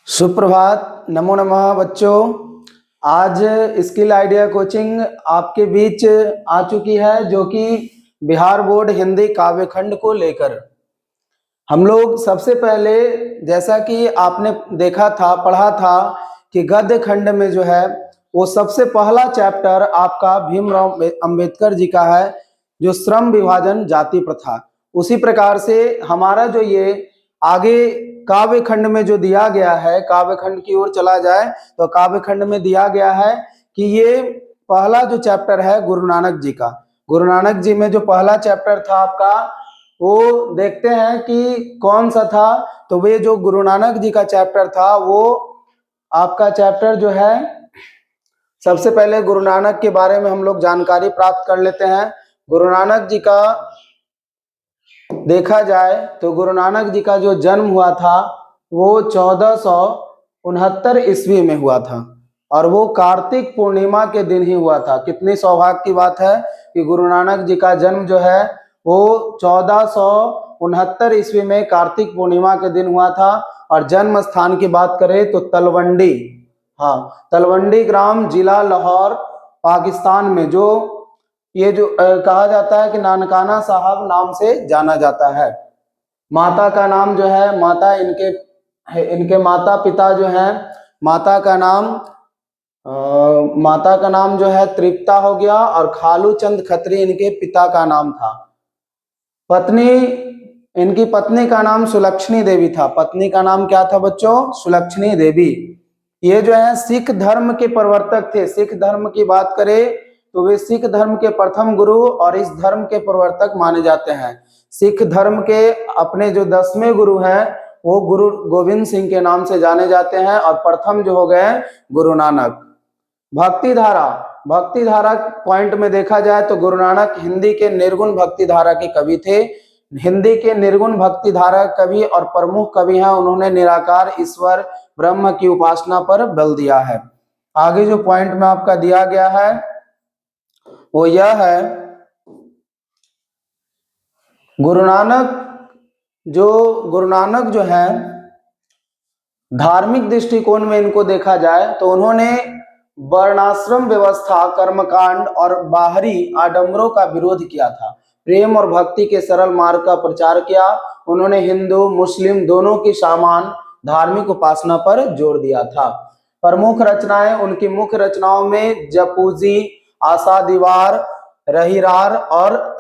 सुप्रभात। नमो नमः बच्चों। आज स्किल आइडिया कोचिंग आपके बीच आ चुकी है, जो कि बिहार बोर्ड हिंदी काव्य खंड को लेकर हम लोग सबसे पहले, जैसा कि आपने देखा था, पढ़ा था कि गद्य खंड में जो है वो सबसे पहला चैप्टर आपका भीमराव अंबेडकर जी का है, जो श्रम विभाजन जाति प्रथा। उसी प्रकार से हमारा जो ये आगे काव्य खंड में जो दिया गया है, काव्य खंड की ओर चला जाए तो काव्य खंड में दिया गया है कि ये पहला जो चैप्टर है गुरु नानक जी का, गुरु नानक जी में जो पहला चैप्टर था आपका, वो देखते हैं कि कौन सा था। तो वे जो गुरु नानक जी का चैप्टर था वो आपका चैप्टर जो है, सबसे पहले गुरु नानक के बारे में हम लोग जानकारी प्राप्त कर लेते हैं। गुरु नानक जी का देखा जाए तो गुरु नानक जी का जो जन्म हुआ था वो 1469 ईस्वी में हुआ था, और वो कार्तिक पूर्णिमा के दिन ही हुआ था। कितनी सौभाग्य की बात है कि गुरु नानक जी का जन्म जो है वो 1469 ईस्वी में कार्तिक पूर्णिमा के दिन हुआ था। और जन्म स्थान की बात करें तो तलवंडी, हाँ, तलवंडी ग्राम, जिला लाहौर, पाकिस्तान में, जो ये जो कहा जाता है कि नानकाना साहब नाम से जाना जाता है। माता का नाम जो है, इनके माता पिता जो है, माता का नाम जो है तृप्ता हो गया, और खालू चंद खत्री इनके पिता का नाम था। इनकी पत्नी का नाम सुलक्षणी देवी था। पत्नी का नाम क्या था बच्चों? सुलक्षणी देवी। ये जो है सिख धर्म के प्रवर्तक थे। सिख धर्म की बात करें तो वे सिख धर्म के प्रथम गुरु और इस धर्म के प्रवर्तक माने जाते हैं। सिख धर्म के अपने जो 10वें गुरु हैं वो गुरु गोविंद सिंह के नाम से जाने जाते हैं, और प्रथम जो हो गए गुरु नानक। भक्ति धारा पॉइंट में देखा जाए तो गुरु नानक हिंदी के निर्गुण भक्ति धारा के कवि थे। हिंदी के निर्गुण भक्ति धारा कवि और प्रमुख कवि हैं। उन्होंने निराकार ईश्वर ब्रह्म की उपासना पर बल दिया है। आगे जो पॉइंट में आपका दिया गया है वो यह है, गुरु नानक जो है धार्मिक दृष्टिकोण में इनको देखा जाए तो उन्होंने वर्णाश्रम व्यवस्था, कर्मकांड और बाहरी आडंबरों का विरोध किया था। प्रेम और भक्ति के सरल मार्ग का प्रचार किया। उन्होंने हिंदू मुस्लिम दोनों की समान धार्मिक उपासना पर जोर दिया था। प्रमुख रचनाएं, उनकी मुख्य रचनाओं में जपूजी, आशा दीवार, रहीरार और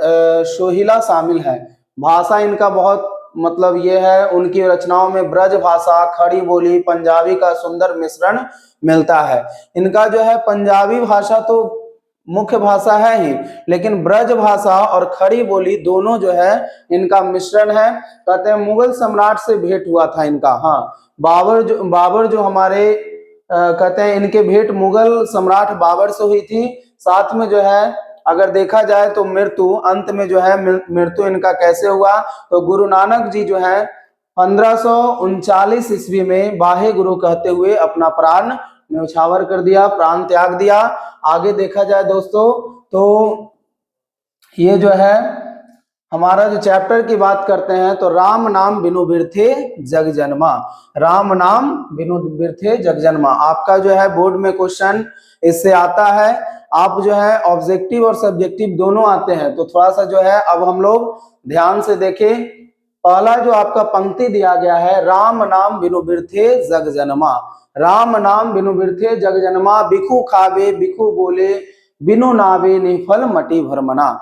सोहिला शामिल है। भाषा इनका बहुत ये है, उनकी रचनाओं में ब्रज भाषा, खड़ी बोली, पंजाबी का सुंदर मिश्रण मिलता है। इनका जो है पंजाबी भाषा तो मुख्य भाषा है ही, लेकिन ब्रज भाषा और खड़ी बोली दोनों जो है इनका मिश्रण है। कहते हैं मुगल सम्राट से भेंट हुआ था इनका। हाँ, बाबर जो हमारे कहते हैं इनके भेंट मुगल सम्राट बाबर से हुई थी। साथ में जो है अगर देखा जाए तो अंत में जो है मृत्यु इनका कैसे हुआ, तो गुरु नानक जी जो है 1539 ईस्वी में बाहे गुरु कहते हुए अपना प्राण न्यौछावर कर दिया, प्राण त्याग दिया। आगे देखा जाए दोस्तों तो ये जो है हमारा जो चैप्टर की बात करते हैं तो राम नाम बिनु बिरथे जग जन्मा। राम नाम बिनु बिरथे जग जन्मा आपका जो है बोर्ड में क्वेश्चन इससे आता है। आप जो है ऑब्जेक्टिव और सब्जेक्टिव दोनों आते हैं, तो थोड़ा सा जो है अब हम लोग ध्यान से देखें। पहला जो आपका पंक्ति दिया गया है, राम नाम बिनु बिरथे जग जन्मा। राम नाम बिनु बिरथे जग जन्मा, बिखु खावे बिखु बोले, बिनु नावे निफल मटी भरमना।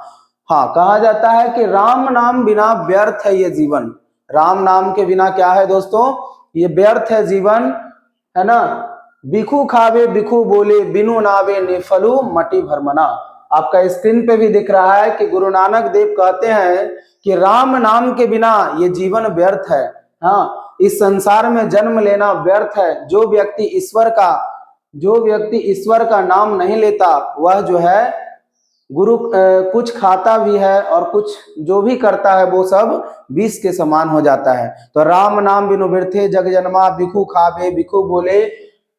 हाँ, कहा जाता है कि राम नाम बिना व्यर्थ है ये जीवन। राम नाम के बिना क्या है दोस्तों? ये व्यर्थ है जीवन, है ना। बिखु खावे बिखु बोले, बिनु नावे निफलु मटी भरमना। आपका स्क्रीन पे भी दिख रहा है कि गुरु नानक देव कहते हैं कि राम नाम के बिना ये जीवन व्यर्थ है। हाँ, इस संसार में जन्म लेना व्यर्थ है। जो व्यक्ति ईश्वर का नाम नहीं लेता वह जो है कुछ खाता भी है और कुछ जो भी करता है वो सब विष के समान हो जाता है। तो राम नाम बिनु बिरथे जग जन्मा, बिखु खावे बिखु बोले,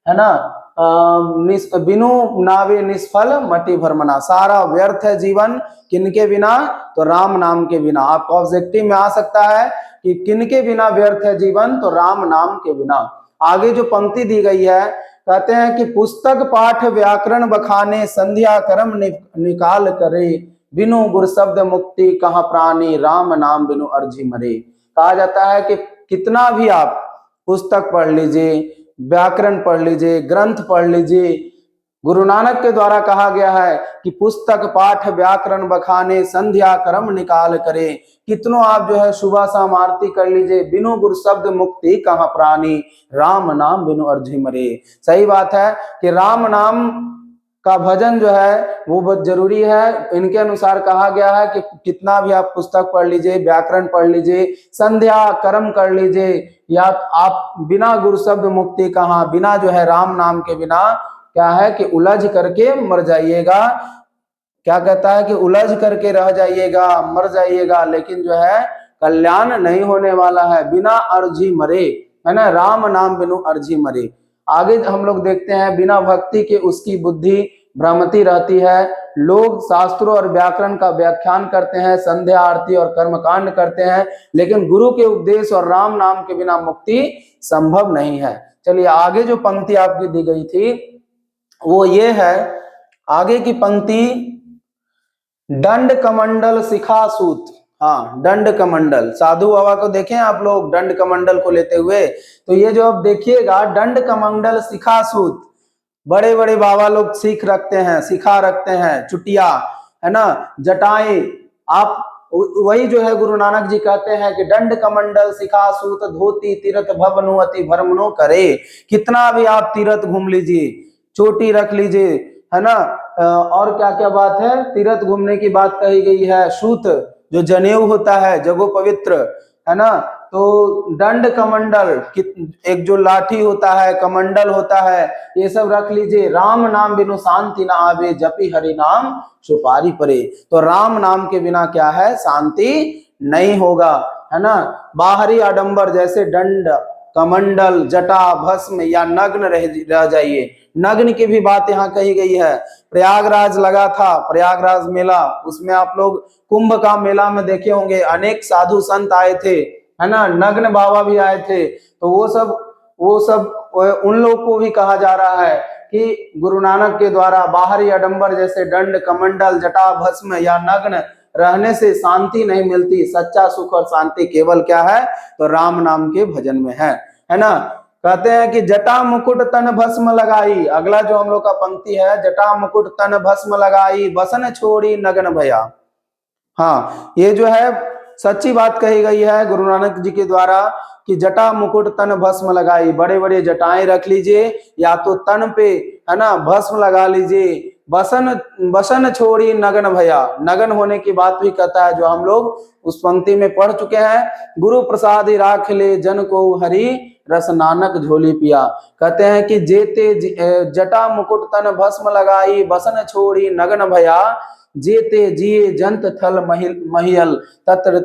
है ना, बिनु नावे निष्फल मटी भरमना। सारा व्यर्थ है जीवन, किनके बिना? तो राम नाम के बिना। आप ऑब्जेक्टिव में आ सकता है कि किनके बिना व्यर्थ है जीवन? तो राम नाम के बिना। आगे जो पंक्ति दी गई है, कहते हैं कि पुस्तक पाठ व्याकरण बखाने संध्या कर्म निकाल करे, बिनु गुर शब्द मुक्ति कहाँ प्राणी, राम नाम बिनु अर्जी मरे। कहा जाता है कि कितना भी आप पुस्तक पढ़ लीजिए, व्याकरण पढ़ लीजिए, ग्रंथ पढ़ लीजिए, गुरु नानक के द्वारा कहा गया है कि पुस्तक पाठ व्याकरण बखाने संध्या कर्म निकाल करे, कितनों आप जो है सुबह शाम आरती कर लीजिए, बिनु गुरु शब्द मुक्ति कहाँ प्राणी, राम नाम बिनु अर्जी मरे। सही बात है कि राम नाम का भजन जो है वो बहुत जरूरी है। इनके अनुसार कहा गया है कि कितना भी आप पुस्तक पढ़ लीजिए, व्याकरण पढ़ लीजिए, संध्या कर्म कर लीजिए, या आप बिना गुरु शब्द मुक्ति कहाँ, बिना जो है राम नाम के बिना क्या है कि उलझ करके मर जाइएगा। क्या कहता है कि उलझ करके रह जाइएगा, मर जाइएगा, लेकिन जो है कल्याण नहीं होने वाला है, बिना अर्जी मरे, है ना, राम नाम बिनु अर्जी मरे। आगे हम लोग देखते हैं, बिना भक्ति के उसकी बुद्धि भ्रमती रहती है। लोग शास्त्रों और व्याकरण का व्याख्यान करते हैं, संध्या आरती और कर्मकांड करते हैं, लेकिन गुरु के उपदेश और राम नाम के बिना मुक्ति संभव नहीं है। चलिए आगे जो पंक्ति आपकी दी गई थी वो ये है, आगे की पंक्ति, दंड कमंडल शिखा सूत। हाँ, दंड कमंडल, साधु बाबा को देखें आप लोग दंड कमंडल को लेते हुए, तो ये जो अब देखिएगा, दंड कमंडल शिखा सूत, बड़े बड़े बाबा लोग सीख रखते हैं, शिखा रखते हैं, चुटिया, है ना, जटाएं, आप वही जो है गुरु नानक जी कहते हैं कि दंड कमंडल शिखा सूत धोती तीर्थ भवनु अति भ्रमणो करे। कितना भी आप तीर्थ घूम लीजिए, चोटी रख लीजिए, है ना, और क्या क्या बात है, तीर्थ घूमने की बात कही गई है, सूत जो जनेऊ होता है, जगो पवित्र, है ना, तो दंड कमंडल, एक जो लाठी होता है, कमंडल होता है, ये सब रख लीजिए। राम नाम बिनु शांति ना आवे, जपी हरि नाम सुपारी परे। तो राम नाम के बिना क्या है, शांति नहीं होगा, है ना। बाहरी आडंबर जैसे दंड कमंडल जटा भस्म या नग्न रह जाइए, नग्न की भी बात यहाँ कही गई है। प्रयागराज लगा था, प्रयागराज मेला, उसमें आप लोग कुंभ का मेला में देखे होंगे, अनेक साधु संत आए थे, है ना, नग्न बाबा भी आए थे। तो वो सब उन लोग को भी कहा जा रहा है कि गुरु नानक के द्वारा बाहरी आडंबर जैसे दंड कमंडल जटा भस्म या नग्न रहने से शांति नहीं मिलती। सच्चा सुख और शांति केवल क्या है, तो राम नाम के भजन में है ना। कहते हैं कि जटा मुकुट तन भस्म लगाई, अगला जो हम लोग का पंक्ति है, जटा मुकुट तन भस्म लगाई, बसन छोड़ी नग्न भया। हाँ, ये जो है सच्ची बात कही गई है गुरु नानक जी के द्वारा कि जटा मुकुट तन भस्म लगाई, बड़े बड़े जटाएं रख लीजिए, या तो तन पे, है ना, भस्म लगा लीजिए, बसन छोड़ी नगन भया, नगन होने की बात भी कहता है, जो हम लोग उस पंक्ति में पढ़ चुके हैं। गुरु प्रसाद राख ले जन को हरि रस नानक झोली पिया। कहते हैं कि जेते जटा मुकुट तन भस्म लगाई, बसन छोड़ी नगन भया, जेते जिए जंत थल महियल, तत्र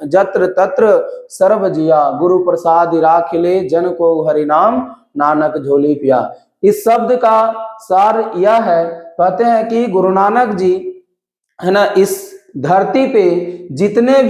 जत्र तत्र सर्व जिया, गुरु प्रसाद राख ले जन को हरि नाम नानक झोली पिया। इस शब्द का सार यह है, कहते हैं कि गुरु नानक जी, है ना, इस धरती पे जितने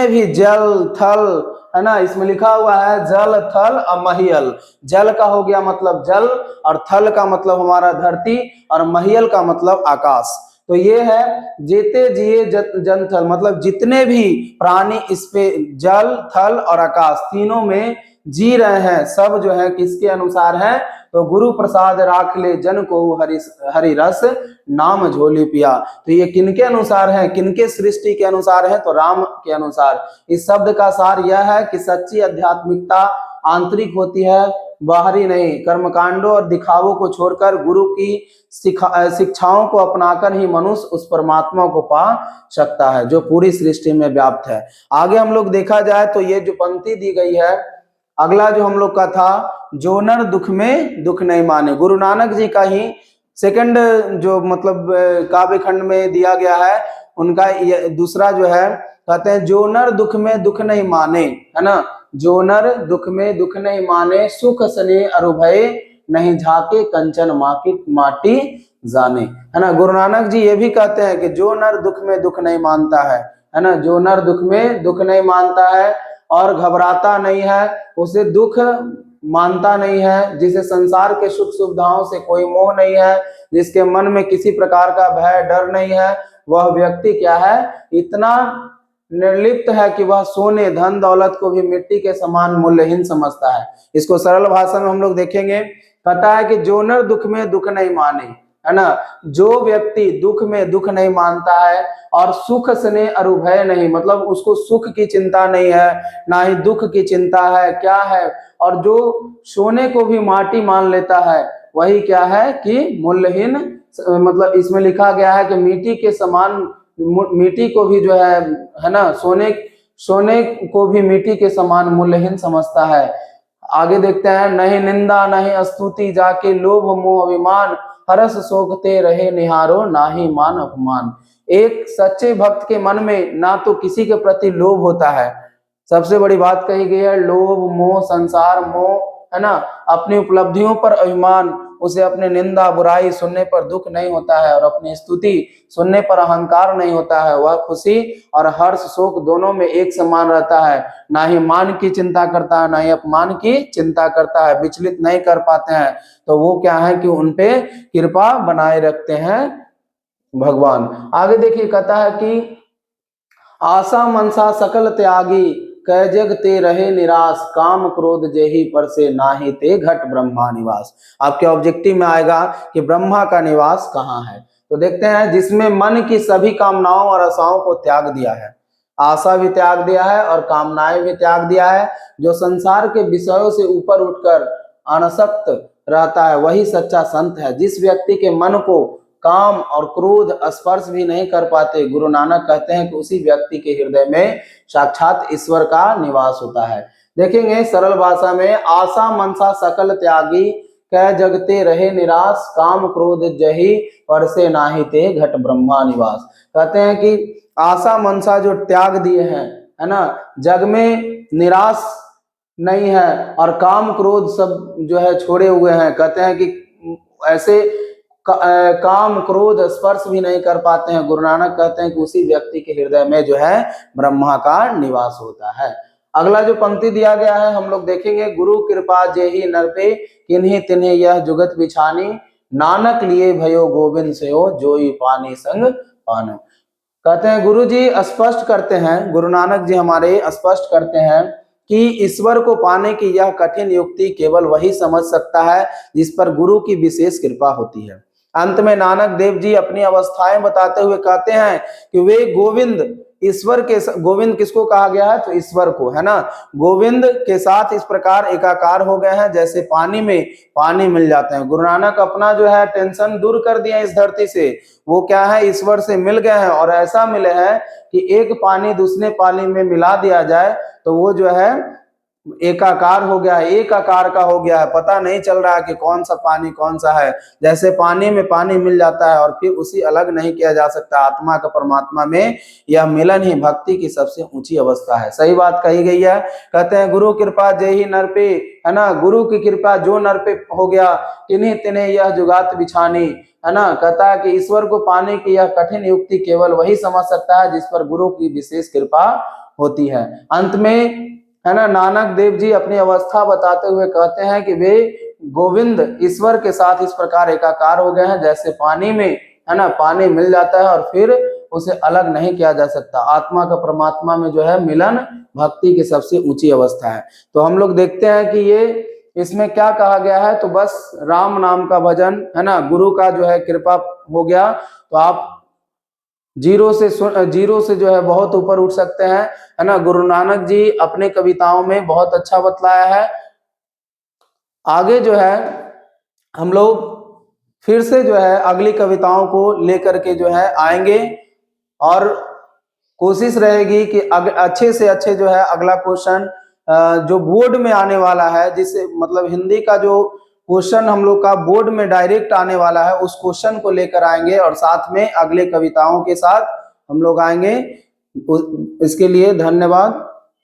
भी जल थल, है ना, इसमें लिखा हुआ है जल थल अमहियल। जल का हो गया मतलब जल, और थल का मतलब हमारा धरती, और महियल का मतलब आकाश। तो ये है जेते जिए जन थल, मतलब जितने भी प्राणी इस पे जल थल और आकाश तीनों में जी रहे हैं, सब जो है किसके अनुसार है, तो गुरु प्रसाद राख ले जन को हरि रस नाम झोली पिया। तो ये किनके अनुसार है, किनके सृष्टि के अनुसार है, तो राम के अनुसार। इस शब्द का सार यह है कि सच्ची आध्यात्मिकता आंतरिक होती है, बाहरी नहीं। कर्मकांडों और दिखावों को छोड़कर गुरु की शिक्षाओं को अपनाकर ही मनुष्य उस परमात्मा को पा सकता है जो पूरी सृष्टि में व्याप्त है। आगे हम लोग देखा जाए तो ये जो पंक्ति दी गई है, अगला जो हम लोग का था, जो नर दुख में दुख नहीं माने, गुरु नानक जी का ही सेकंड जो मतलब काव्य खंड में दिया गया है, उनका दूसरा जो है, कहते हैं जो नर दुख में दुख नहीं माने, है ना, जो नर दुख में दुख नहीं माने, सुख सने अरुभय नहीं झाके कंचन माटी जाने, है ना। गुरु नानक जी ये भी कहते हैं कि जो नर दुख में दुख नहीं मानता है ना, जो नर दुख में दुख नहीं मानता है और घबराता नहीं है, उसे दुख मानता नहीं है, जिसे संसार के सुख सुविधाओं से कोई मोह नहीं है, जिसके मन में किसी प्रकार का भय डर नहीं है, वह व्यक्ति क्या है, इतना निर्लिप्त है कि वह सोने धन दौलत को भी मिट्टी के समान मूल्यहीन समझता है। इसको सरल भाषा में हम लोग देखेंगे, कहता है कि जो नर दुख में दुख नहीं माने, है ना, जो व्यक्ति दुख में दुख नहीं मानता है और सुख स्नेह अरुभय नहीं, मतलब उसको सुख की चिंता नहीं है, ना ही दुख की चिंता है, क्या है, और जो सोने को भी माटी मान लेता है, वही क्या है कि मूल्यहीन, मतलब इसमें लिखा गया है कि मिट्टी के समान, मिट्टी को भी जो है ना, सोने को भी मिट्टी के समान मूल्यहीन समझता है। आगे देखते हैं, नहीं निंदा नहीं स्तुति जाके लोभ मोह अभिमान, हरस शोकते रहे निहारो नाही मान अपमान। एक सच्चे भक्त के मन में ना तो किसी के प्रति लोभ होता है, सबसे बड़ी बात कही गई है, लोभ मोह संसार मोह, है ना, अपनी उपलब्धियों पर अभिमान, उसे अपने निंदा बुराई सुनने पर दुख नहीं होता है और अपनी स्तुति सुनने पर अहंकार नहीं होता है। वह खुशी और हर्ष शोक दोनों में एक समान रहता है, ना ही मान की चिंता करता है ना ही अपमान की चिंता करता है, विचलित नहीं कर पाते हैं। तो वो क्या है कि उनपे कृपा बनाए रखते हैं भगवान। आगे देखिए, कहता है कि आशा मनसा सकल त्यागी, कै जग ते रहे निराश, काम क्रोध जेहि पर से नाही ते घट ब्रह्मा निवास। आपके ऑब्जेक्टिव में आएगा कि ब्रह्मा का निवास कहाँ है। तो देखते हैं, जिसमें मन की सभी कामनाओं और आशाओं को त्याग दिया है, आशा भी त्याग दिया है और कामनाएं भी त्याग दिया है, जो संसार के विषयों से ऊपर उठकर अनासक्त रहता है, वही सच्चा संत है। जिस व्यक्ति के मन को काम और क्रोध स्पर्श भी नहीं कर पाते, गुरु नानक कहते हैं कि उसी व्यक्ति के हृदय में साक्षात ईश्वर का निवास होता है। देखेंगे सरल भाषा में, आशा मनसा सकल त्यागी, कै जगते रहे निराश, काम क्रोध जही परसे नाही ते घट ब्रह्मा निवास। कहते हैं कि आशा मनसा जो त्याग दिए हैं, है ना, जग में निराश नहीं है और काम क्रोध सब जो है छोड़े हुए हैं। कहते हैं कि ऐसे काम क्रोध स्पर्श भी नहीं कर पाते हैं। गुरु नानक कहते हैं कि उसी व्यक्ति के हृदय में जो है ब्रह्मा का निवास होता है। अगला जो पंक्ति दिया गया है हम लोग देखेंगे, गुरु कृपा जेहि नर पे, किन्हीं तिन्हीं यह जुगत बिछानी, नानक लिए भयो गोविंद से हो, जोई पानी संग पानो। कहते हैं गुरु जी स्पष्ट करते हैं, गुरु नानक जी हमारे स्पष्ट करते हैं कि ईश्वर को पाने की यह कठिन युक्ति केवल वही समझ सकता है जिस पर गुरु की विशेष कृपा होती है। अंत में नानक देव जी अपनी अवस्थाएं बताते हुए कहते हैं कि वे गोविंद, ईश्वर के, गोविंद किसको कहा गया है, तो ईश्वर को, है ना, गोविंद के साथ इस प्रकार एकाकार हो गए हैं जैसे पानी में पानी मिल जाते हैं। गुरु नानक अपना जो है टेंशन दूर कर दिया इस धरती से, वो क्या है, ईश्वर से मिल गए हैं और ऐसा मिले हैं कि एक पानी दूसरे पानी में मिला दिया जाए तो वो जो है एकाकार हो गया है, एक आकार का हो गया है, पता नहीं चल रहा है कि कौन सा पानी कौन सा है। जैसे पानी में पानी मिल जाता है और फिर उसी अलग नहीं किया जा सकता, आत्मा का परमात्मा में यह मिलन ही भक्ति की सबसे ऊंची अवस्था है। सही बात कही गई है। कहते हैं गुरु कृपा जेहि नर पे, है ना, गुरु की कृपा जो नर पे हो गया, किन्हीं तिन्हीं यह जुगात बिछानी, है ना। कहता है कि ईश्वर को पाने की यह कठिन युक्ति केवल वही समझ सकता है जिस पर गुरु की विशेष कृपा होती है। अंत में, है ना, नानक देव जी अपनी अवस्था बताते हुए कहते हैं कि वे गोविंद ईश्वर के साथ इस प्रकार एकाकार हो गए हैं जैसे पानी में, है ना, पानी मिल जाता है और फिर उसे अलग नहीं किया जा सकता। आत्मा का परमात्मा में जो है मिलन भक्ति की सबसे ऊंची अवस्था है। तो हम लोग देखते हैं कि ये इसमें क्या कहा गया है, तो बस राम नाम का भजन, है ना, गुरु का जो है कृपा हो गया तो आप जीरो से जो है बहुत ऊपर उठ सकते हैं, है ना। गुरु नानक जी अपने कविताओं में बहुत अच्छा बतलाया है। आगे जो है हम लोग फिर से जो है अगली कविताओं को लेकर के जो है आएंगे और कोशिश रहेगी कि अच्छे से अच्छे जो है अगला क्वेश्चन जो बोर्ड में आने वाला है, जिससे मतलब हिंदी का जो क्वेश्चन हम लोग का बोर्ड में डायरेक्ट आने वाला है, उस क्वेश्चन को लेकर आएंगे और साथ में अगले कविताओं के साथ हम लोग आएंगे। इसके लिए धन्यवाद।